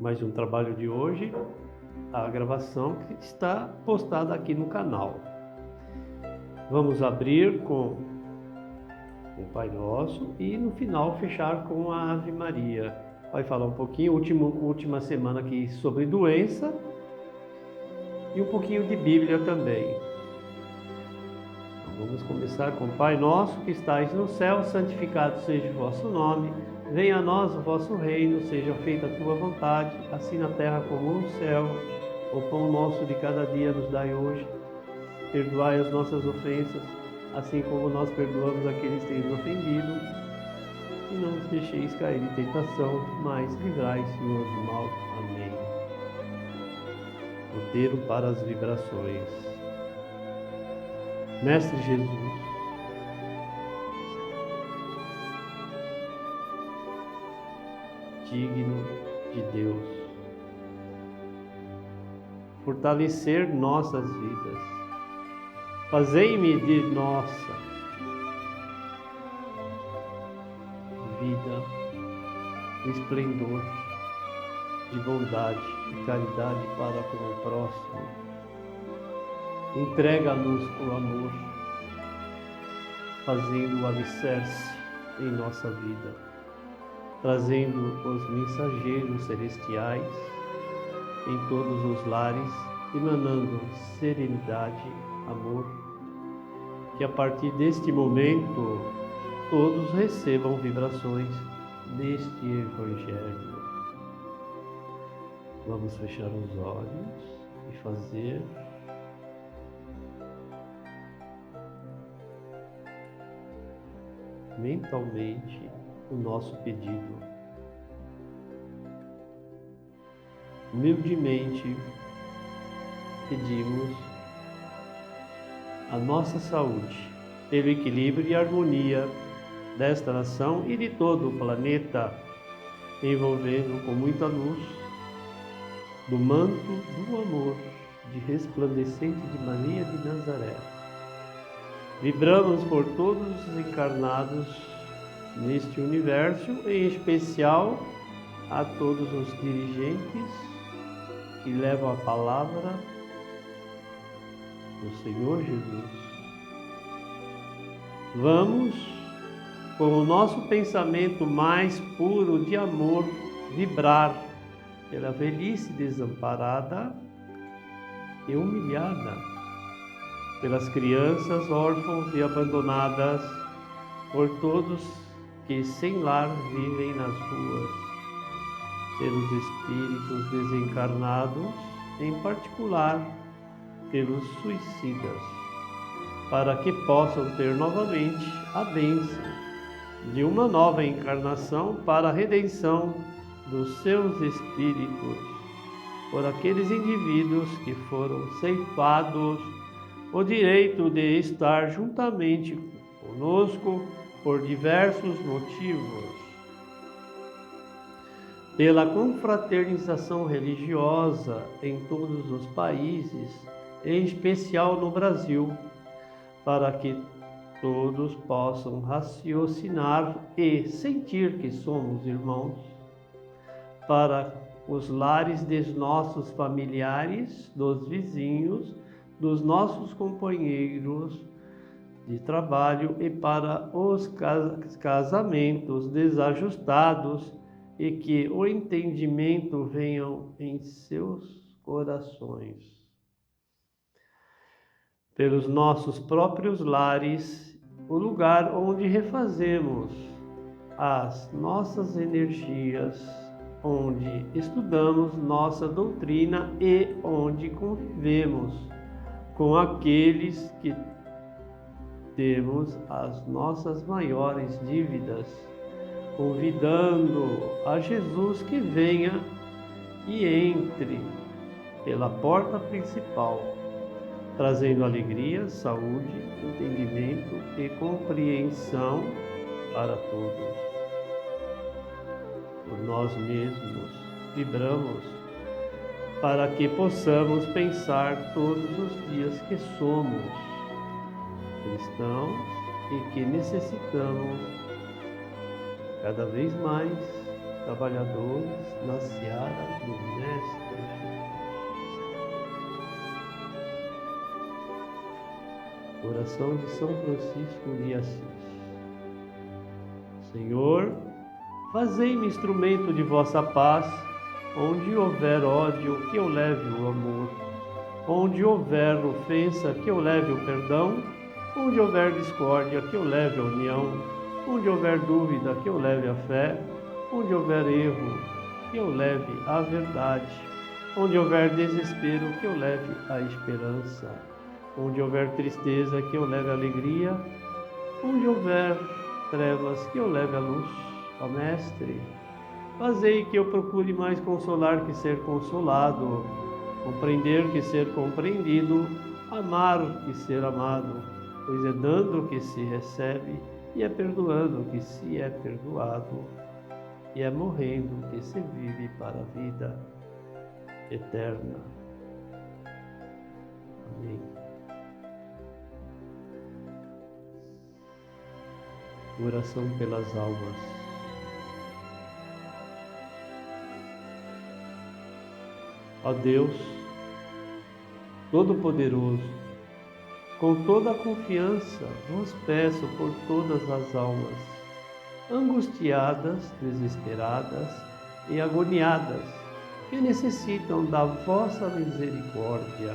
Mais um trabalho de hoje, a gravação que está postada aqui no canal. Vamos abrir com o Pai Nosso e no final fechar com a Ave Maria. Vai falar um pouquinho, última semana aqui sobre doença e um pouquinho de Bíblia também. Então, vamos começar com Pai Nosso que estais no céu, santificado seja o vosso nome. Venha a nós o vosso reino, seja feita a tua vontade, assim na terra como no céu. O pão nosso de cada dia nos dai hoje. Perdoai as nossas ofensas, assim como nós perdoamos aqueles que têm nos ofendido. E não nos deixeis cair em tentação, mas livrai, Senhor, do mal. Amém. Roteiro para as vibrações. Mestre Jesus, digno de Deus, fortalecer nossas vidas, fazei-me de nossa vida um esplendor de bondade e caridade para com o próximo. Entrega-nos o amor, fazendo o alicerce em nossa vida, trazendo os mensageiros celestiais em todos os lares, emanando serenidade, amor, que a partir deste momento todos recebam vibrações deste Evangelho. Vamos fechar os olhos e fazer mentalmente o nosso pedido. Humildemente pedimos a nossa saúde, pelo equilíbrio e harmonia desta nação e de todo o planeta, envolvendo com muita luz do manto do amor de resplandecente de Maria de Nazaré. Vibramos por todos os encarnados neste universo, em especial a todos os dirigentes que levam a palavra do Senhor Jesus. Vamos, com o nosso pensamento mais puro de amor, vibrar pela velhice desamparada e humilhada, pelas crianças órfãos e abandonadas, por todos que sem lar vivem nas ruas, pelos espíritos desencarnados, em particular pelos suicidas, para que possam ter novamente a bênção de uma nova encarnação para a redenção dos seus espíritos, por aqueles indivíduos que foram ceifados o direito de estar juntamente conosco por diversos motivos, pela confraternização religiosa em todos os países, em especial no Brasil, para que todos possam raciocinar e sentir que somos irmãos, para os lares dos nossos familiares, dos vizinhos, dos nossos companheiros de trabalho e para os casamentos desajustados, e que o entendimento venha em seus corações. Pelos nossos próprios lares, o lugar onde refazemos as nossas energias, onde estudamos nossa doutrina e onde convivemos com aqueles que temos as nossas maiores dívidas, convidando a Jesus que venha e entre pela porta principal, trazendo alegria, saúde, entendimento e compreensão para todos. Por nós mesmos vibramos para que possamos pensar todos os dias que somos cristãos e que necessitamos cada vez mais trabalhadores na seara do Mestre. Oração de São Francisco de Assis. Senhor, fazei-me instrumento de vossa paz. Onde houver ódio, que eu leve o amor. Onde houver ofensa, que eu leve o perdão. Onde houver discórdia, que eu leve a união. Onde houver dúvida, que eu leve a fé. Onde houver erro, que eu leve a verdade. Onde houver desespero, que eu leve a esperança. Onde houver tristeza, que eu leve a alegria. Onde houver trevas, que eu leve a luz. Ó Mestre, fazei que eu procure mais consolar que ser consolado, compreender que ser compreendido, amar que ser amado, pois é dando que se recebe, e é perdoando que se é perdoado, e é morrendo que se vive para a vida eterna. Amém. Oração pelas almas. Ó Deus Todo-Poderoso, com toda a confiança vos peço por todas as almas, angustiadas, desesperadas e agoniadas, que necessitam da vossa misericórdia,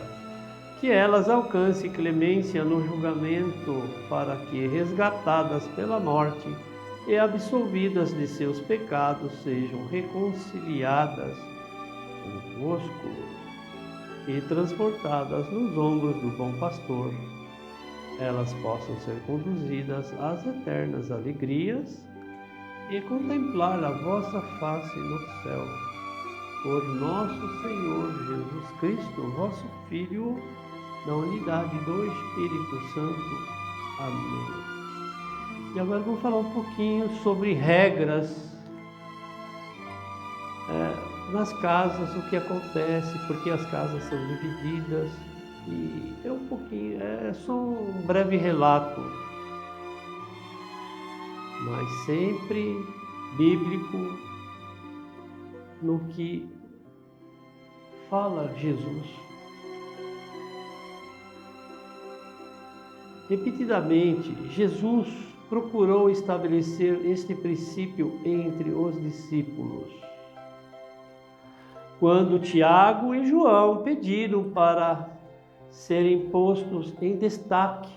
que elas alcancem clemência no julgamento, para que, resgatadas pela morte e absolvidas de seus pecados, sejam reconciliadas convosco e transportadas nos ombros do bom pastor, elas possam ser conduzidas às eternas alegrias e contemplar a vossa face no céu. Por nosso Senhor Jesus Cristo, vosso Filho, na unidade do Espírito Santo. Amém. E agora vamos falar um pouquinho sobre regras nas casas, o que acontece, porque as casas são divididas, e é só um breve relato, mas sempre bíblico no que fala Jesus. Repetidamente, Jesus procurou estabelecer este princípio entre os discípulos. Quando Tiago e João pediram para serem postos em destaque,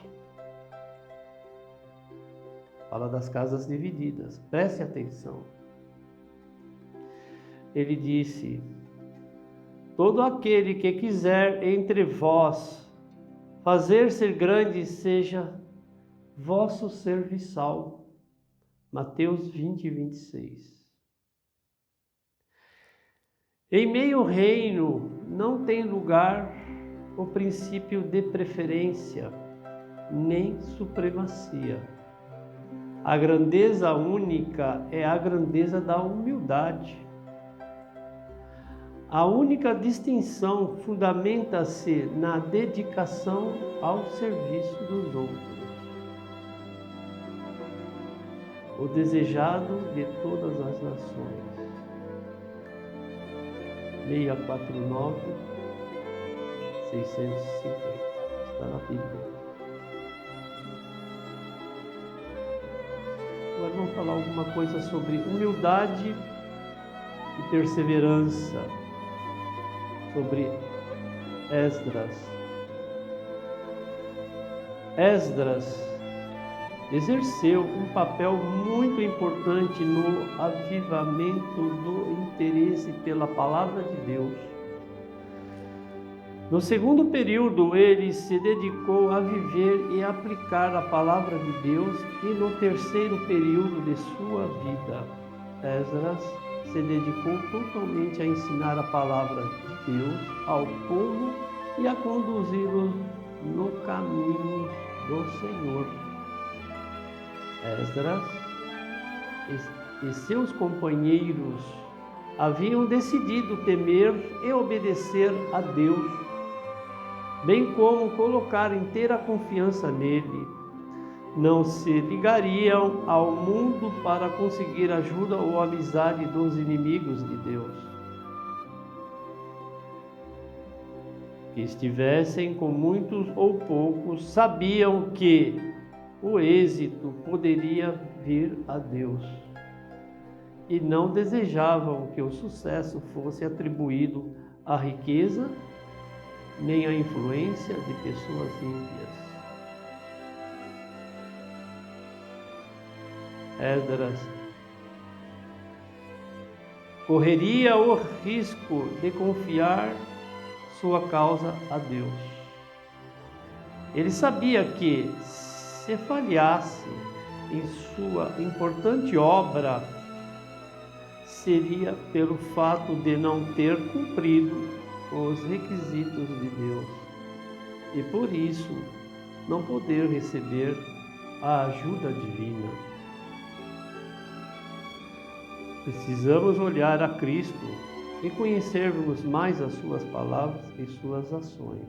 fala das casas divididas, preste atenção. Ele disse: todo aquele que quiser entre vós fazer ser grande, seja vosso serviçal. Mateus 20, 26. Em meio reino não tem lugar o princípio de preferência, nem supremacia. A grandeza única é a grandeza da humildade. A única distinção fundamenta-se na dedicação ao serviço dos outros. O desejado de todas as nações. 649, 650. Está na Bíblia. Agora vamos falar alguma coisa sobre humildade e perseverança. Sobre Esdras. Esdras exerceu um papel muito importante no avivamento do interesse pela palavra de Deus. No segundo período, ele se dedicou a viver e aplicar a palavra de Deus, e no terceiro período de sua vida, Esdras se dedicou totalmente a ensinar a palavra de Deus ao povo e a conduzi-los no caminho do Senhor. Esdras e seus companheiros haviam decidido temer e obedecer a Deus, bem como colocar inteira confiança nele. não se ligariam ao mundo para conseguir ajuda ou amizade dos inimigos de Deus. Que estivessem com muitos ou poucos, sabiam que o êxito poderia vir a Deus e não desejavam que o sucesso fosse atribuído à riqueza nem à influência de pessoas ímpias. Esdras correria o risco de confiar sua causa a Deus. Ele sabia que, se falhasse em sua importante obra, seria pelo fato de não ter cumprido os requisitos de Deus e, por isso, não poder receber a ajuda divina. Precisamos olhar a Cristo e conhecermos mais as suas palavras e suas ações.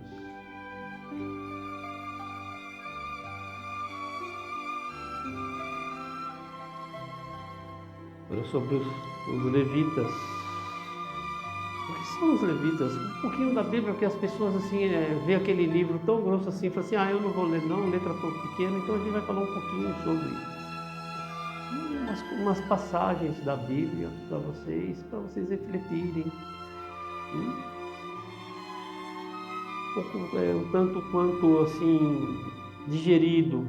Agora sobre os levitas. O que são os levitas? Um pouquinho da Bíblia, porque as pessoas assim, vê aquele livro tão grosso assim, falam assim, eu não vou ler não, letra tão pequena, então a gente vai falar um pouquinho sobre umas passagens da Bíblia para vocês refletirem. Um tanto quanto assim, digerido.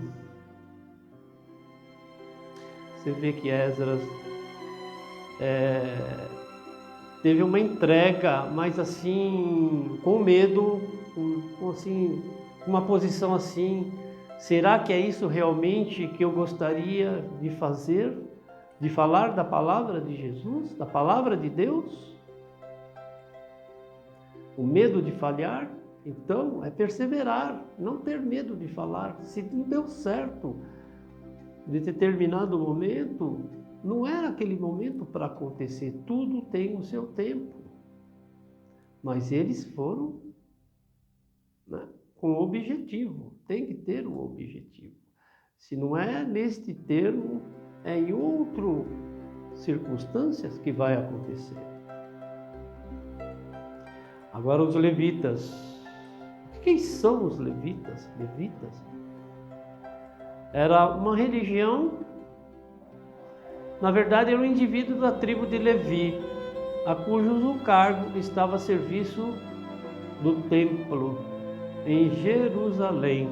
Você vê que Esdras teve uma entrega, mas assim, com medo, com assim, uma posição assim, será que é isso realmente que eu gostaria de fazer? De falar da palavra de Jesus, da palavra de Deus? O medo de falhar? Então, é perseverar, não ter medo de falar. Se não deu certo de determinado momento, não era aquele momento para acontecer, tudo tem o seu tempo. Mas eles foram, né, com objetivo, tem que ter um objetivo. Se não é neste termo, é em outras circunstâncias que vai acontecer. Agora os levitas. Quem são os levitas? Levitas era uma religião. Na verdade, era um indivíduo da tribo de Levi, a cujo cargo estava a serviço do templo em Jerusalém.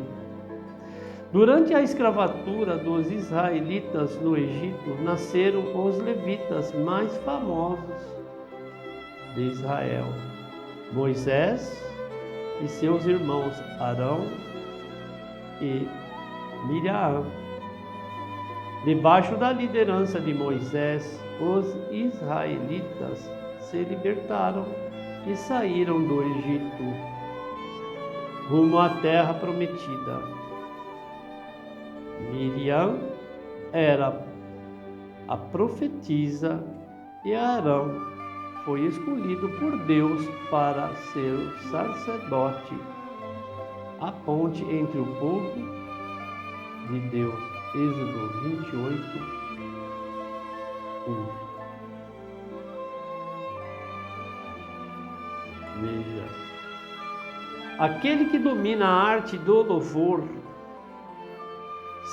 Durante a escravatura dos israelitas no Egito, nasceram os levitas mais famosos de Israel: Moisés e seus irmãos Arão e Miriam. Debaixo da liderança de Moisés, os israelitas se libertaram e saíram do Egito, rumo à terra prometida. Miriam era a profetisa e Arão foi escolhido por Deus para ser o sacerdote, a ponte entre o povo de Deus. Êxodo 28, 1. Veja, aquele que domina a arte do louvor,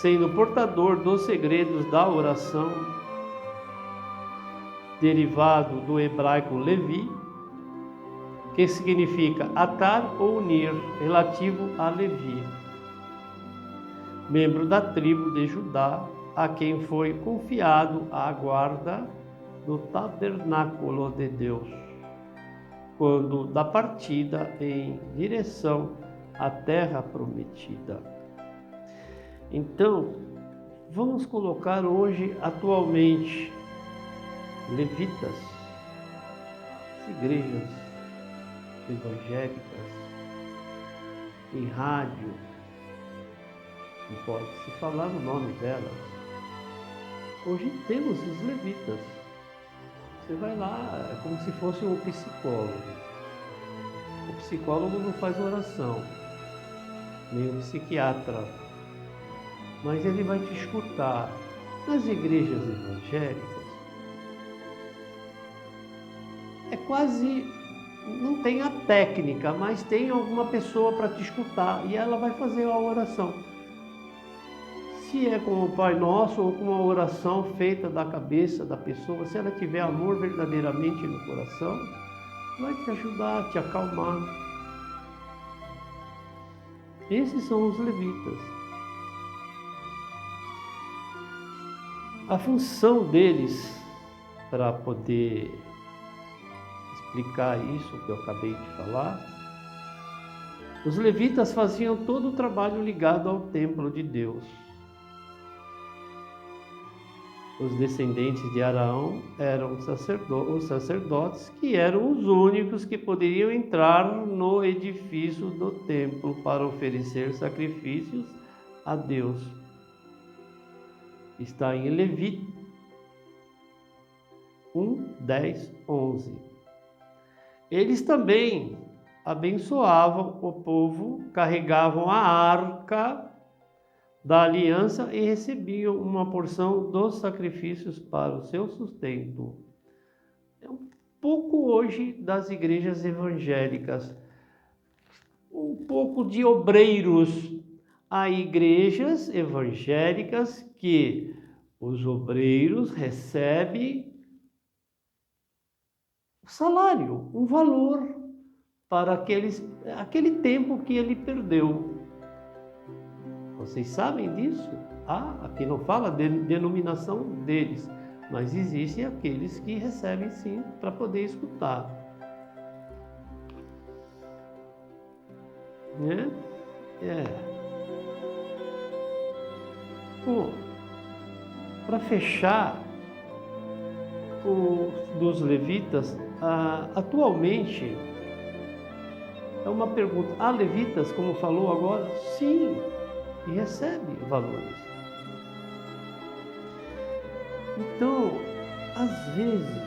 sendo portador dos segredos da oração, derivado do hebraico Levi, que significa atar ou unir, relativo a Levi, membro da tribo de Judá, a quem foi confiado a guarda do tabernáculo de Deus, quando da partida em direção à terra prometida. Então, vamos colocar hoje, atualmente, levitas, igrejas evangélicas, em rádio, não pode se falar o nome delas. Hoje temos os levitas. Você vai lá, é como se fosse um psicólogo. O psicólogo não faz oração, nem o psiquiatra. mas ele vai te escutar. Nas igrejas evangélicas, é quase, não tem a técnica, mas tem alguma pessoa para te escutar e ela vai fazer a oração. Se é com o Pai Nosso ou com uma oração feita da cabeça da pessoa, se ela tiver amor verdadeiramente no coração, vai te ajudar, te acalmar. Esses são os levitas. A função deles, para poder explicar isso que eu acabei de falar, os levitas faziam todo o trabalho ligado ao templo de Deus. Os descendentes de Arão eram os sacerdotes, que eram os únicos que poderiam entrar no edifício do templo para oferecer sacrifícios a Deus. Está em Levítico 1, 10, 11. Eles também abençoavam o povo, carregavam a arca da aliança e recebiam uma porção dos sacrifícios para o seu sustento. É um pouco hoje das igrejas evangélicas, um pouco de obreiros. Há igrejas evangélicas que os obreiros recebem salário, um valor para aquele tempo que ele perdeu. Vocês sabem disso? Aqui não fala de denominação deles, mas existem aqueles que recebem sim para poder escutar. Né? Bom, para fechar, dos levitas, atualmente, é uma pergunta: há levitas, como falou agora? Sim, e recebe valores. Então, às vezes,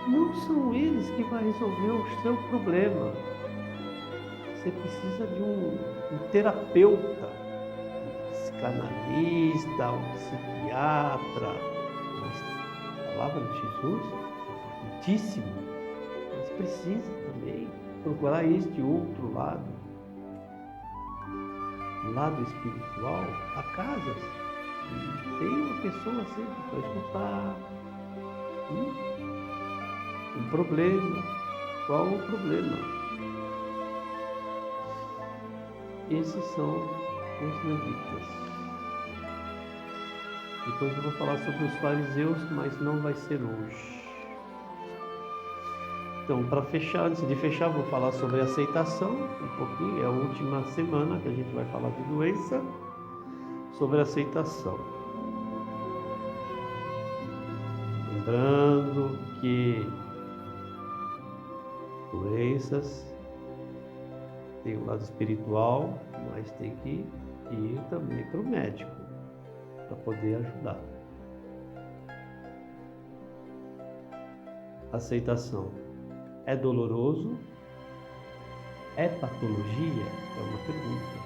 não são eles que vão resolver o seu problema. Você precisa de um terapeuta, um psicanalista, um psiquiatra. Mas a palavra de Jesus é importantíssima, mas precisa também procurar este outro lado espiritual. A casa tem uma pessoa sempre para escutar. Um problema. Qual o problema? Esses são os levitas. Depois eu vou falar sobre os fariseus, mas não vai ser hoje. Então, para fechar, antes de fechar, vou falar sobre aceitação um pouquinho. É a última semana que a gente vai falar de doença, sobre aceitação. Lembrando que doenças tem o lado espiritual, mas tem que ir também para o médico para poder ajudar. Aceitação. É doloroso? É patologia? É uma pergunta.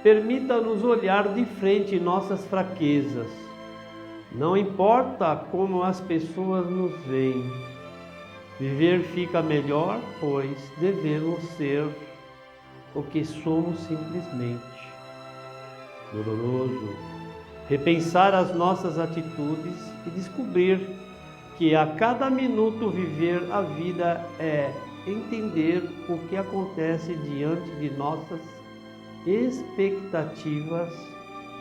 Permita-nos olhar de frente nossas fraquezas. Não importa como as pessoas nos veem. Viver fica melhor, pois devemos ser o que somos simplesmente. Doloroso. Repensar as nossas atitudes e descobrir que a cada minuto viver a vida é entender o que acontece diante de nossas expectativas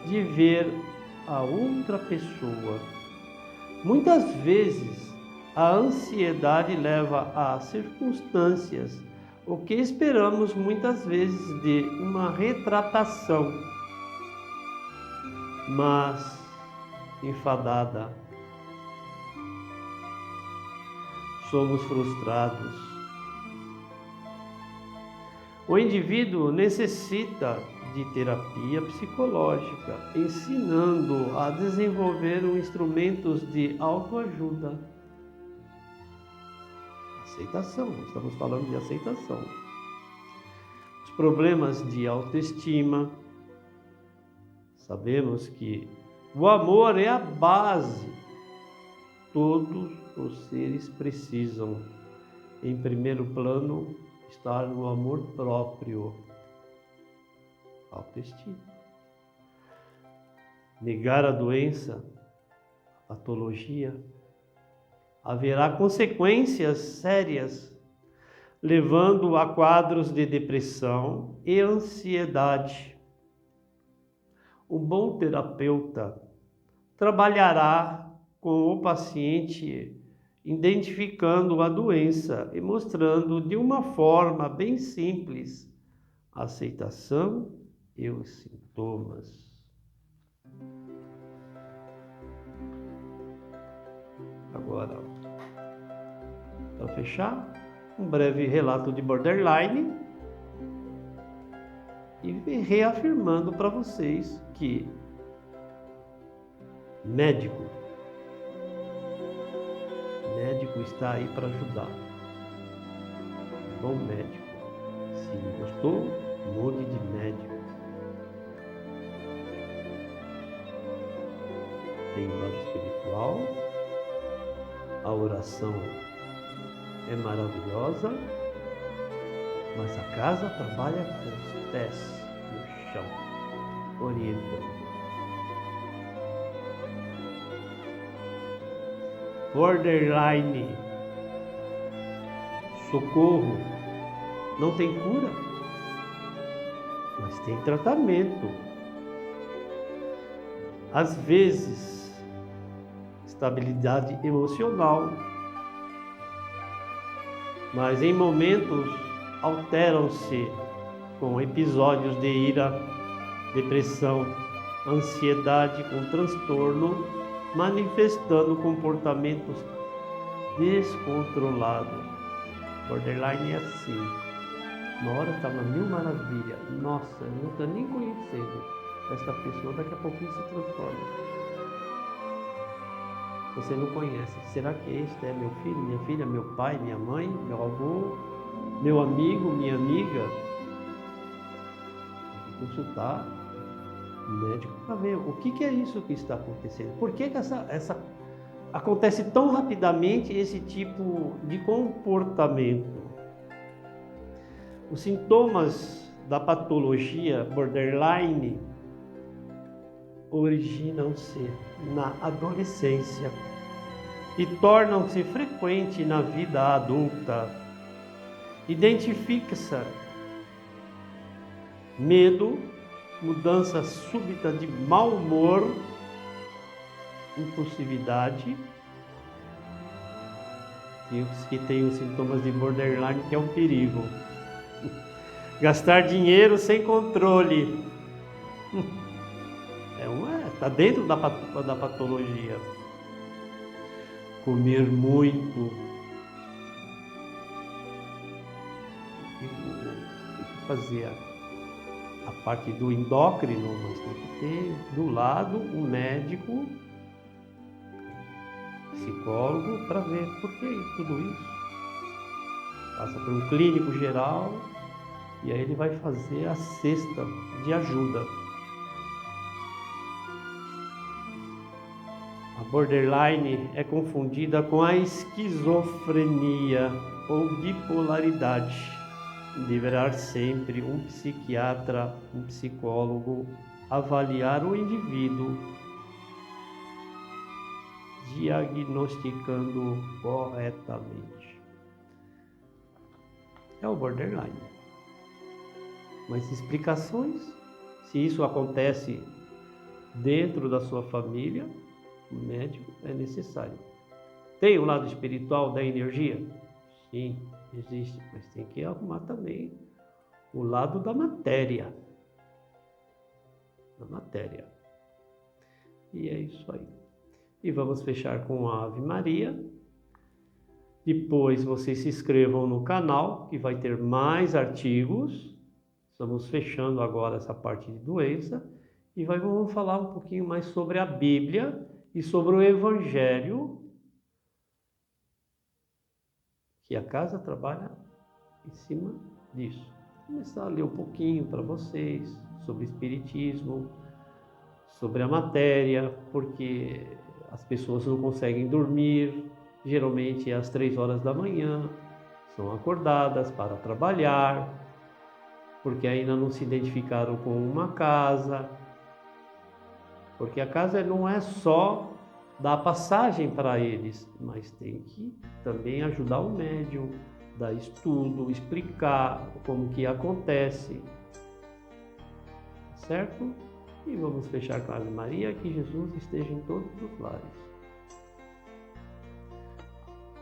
de ver a outra pessoa. Muitas vezes a ansiedade leva a circunstâncias, o que esperamos muitas vezes de uma retratação, mas enfadada. Somos frustrados. O indivíduo necessita de terapia psicológica, ensinando a desenvolver instrumentos de autoajuda. Aceitação, estamos falando de aceitação. Os problemas de autoestima, Sabemos que o amor é a base. Todos os seres precisam, em primeiro plano, estar no amor próprio, autoestima. Negar a doença, a patologia, haverá consequências sérias, levando a quadros de depressão e ansiedade. O bom terapeuta trabalhará com o paciente, identificando a doença e mostrando de uma forma bem simples a aceitação e os sintomas. Agora, para fechar, um breve relato de borderline e reafirmando para vocês que médico está aí para ajudar. Bom médico. Se gostou, mude de médico. Tem o lado espiritual, a oração é maravilhosa, mas a casa trabalha com os pés no chão, orientando. Borderline, socorro, não tem cura, mas tem tratamento. Às vezes, estabilidade emocional, mas em momentos alteram-se com episódios de ira, depressão, ansiedade com transtorno, manifestando comportamentos descontrolados. Borderline é assim. Uma hora estava mil maravilha. Nossa, eu não estou nem conhecendo esta pessoa, daqui a pouquinho se transforma. Você não conhece. Será que este é meu filho, minha filha, meu pai, minha mãe, meu avô, meu amigo, minha amiga? Tem que consultar o médico para ver o que é isso que está acontecendo. Por que acontece tão rapidamente esse tipo de comportamento? Os sintomas da patologia borderline originam-se na adolescência e tornam-se frequentes na vida adulta. Identifica-se medo, mudança súbita de mau humor, impulsividade. E os que têm os sintomas de borderline, que é um perigo. Gastar dinheiro sem controle. Está dentro da patologia. Comer muito. Tem que fazer a parte do endócrino, mas tem que ter do lado um médico, psicólogo, para ver por que tudo isso. Passa por um clínico geral e aí ele vai fazer a cesta de ajuda. A borderline é confundida com a esquizofrenia ou bipolaridade. Deverá sempre um psiquiatra, um psicólogo avaliar o indivíduo, diagnosticando corretamente. É o borderline. Mas explicações, se isso acontece dentro da sua família, o médico é necessário. Tem o lado espiritual da energia? Sim, existe, mas tem que arrumar também o lado da matéria. Da matéria. E é isso aí. E vamos fechar com a Ave Maria. Depois vocês se inscrevam no canal, que vai ter mais artigos. Estamos fechando agora essa parte de doença. E vamos falar um pouquinho mais sobre a Bíblia e sobre o Evangelho, que a casa trabalha em cima disso. Vou começar a ler um pouquinho para vocês sobre Espiritismo, sobre a matéria, porque as pessoas não conseguem dormir, geralmente às 3 horas da manhã, são acordadas para trabalhar, porque ainda não se identificaram com uma casa, porque a casa não é só dar passagem para eles, mas tem que também ajudar o médium, dar estudo, explicar como que acontece, certo? E vamos fechar com a Ave Maria, que Jesus esteja em todos os lares.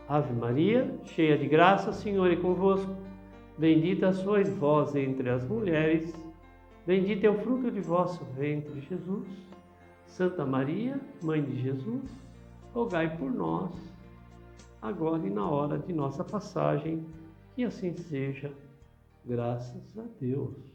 Ave Maria, cheia de graça, o Senhor é convosco. Bendita sois vós entre as mulheres, bendito é o fruto de vosso ventre, Jesus. Santa Maria, Mãe de Jesus, rogai por nós, agora e na hora de nossa passagem, que assim seja, graças a Deus.